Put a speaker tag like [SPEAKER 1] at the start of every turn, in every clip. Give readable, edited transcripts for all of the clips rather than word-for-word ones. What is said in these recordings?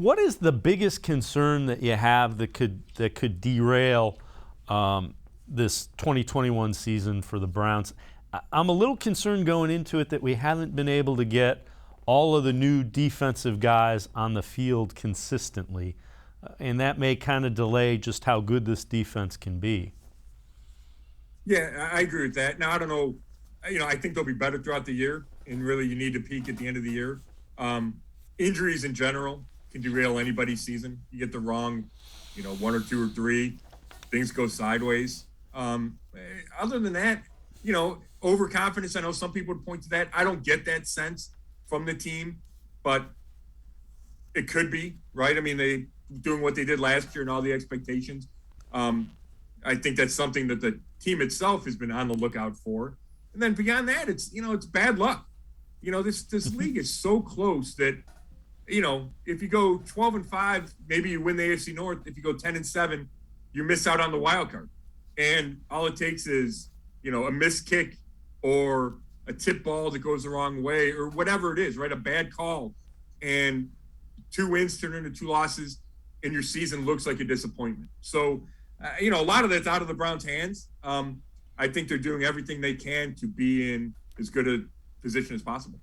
[SPEAKER 1] What is the biggest concern that you have that could derail this 2021 season for the Browns? I'm a little concerned going into it that we haven't been able to get all of the new defensive guys on the field consistently, and that may kind of delay just how good this defense can be.
[SPEAKER 2] Yeah, I agree with that. Now, I don't know. I think they'll be better throughout the year, and really you need to peak at the end of the year. Injuries in general can derail anybody's season. You get the wrong, one or two or three, things go sideways. Other than that, overconfidence, I know some people would point to that. I don't get that sense from the team, but it could be, right? I mean, they doing what they did last year and all the expectations. I think that's something that the team itself has been on the lookout for. And then beyond that, it's bad luck. This league is so close that, if you go 12-5, maybe you win the AFC North. If you go 10-7, you miss out on the wild card. And all it takes is, a missed kick or a tip ball that goes the wrong way or whatever it is, right? A bad call. And 2 wins turn into 2 losses and your season looks like a disappointment. So, a lot of that's out of the Browns' hands. I think they're doing everything they can to be in as good a position as possible.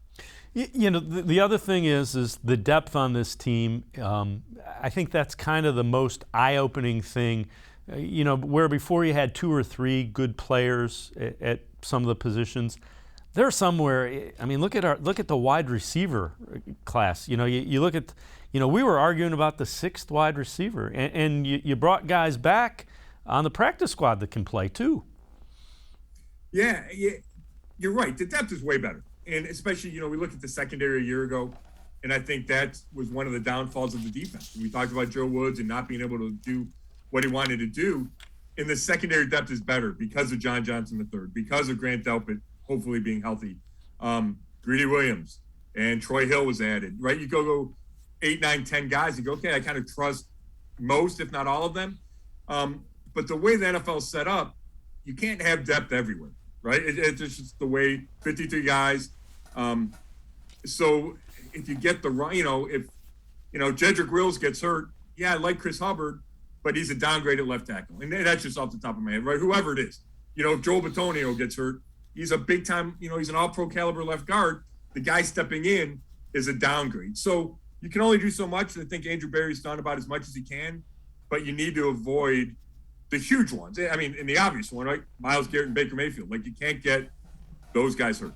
[SPEAKER 1] The other thing is the depth on this team. I think that's kind of the most eye-opening thing. Where before you had 2 or 3 good players at some of the positions, there's somewhere. I mean, look at the wide receiver class. You look at, we were arguing about the 6th wide receiver, and you brought guys back on the practice squad that can play too.
[SPEAKER 2] Yeah, you're right. The depth is way better, and especially we look at the secondary a year ago, and I think that was one of the downfalls of the defense. We talked about Joe Woods and not being able to do what he wanted to do, and the secondary depth is better because of John Johnson III, because of Grant Delpit hopefully being healthy. Greedy Williams and Troy Hill was added, right? You go 8, 9, 10 guys, you go, okay, I kind of trust most, if not all of them. But the way the NFL is set up, you can't have depth everywhere, right? It's just the way 53 guys. So if you get the right, if Jedrick Wills gets hurt, yeah, I like Chris Hubbard, but he's a downgrade at left tackle. And that's just off the top of my head, right? Whoever it is. If Joel Bitonio gets hurt, he's a big time, he's an all-pro caliber left guard. The guy stepping in is a downgrade. So you can only do so much. And I think Andrew Berry's done about as much as he can, but you need to avoid the huge ones. I mean, in the obvious one, right? Myles Garrett and Baker Mayfield. Like, you can't get those guys hurt.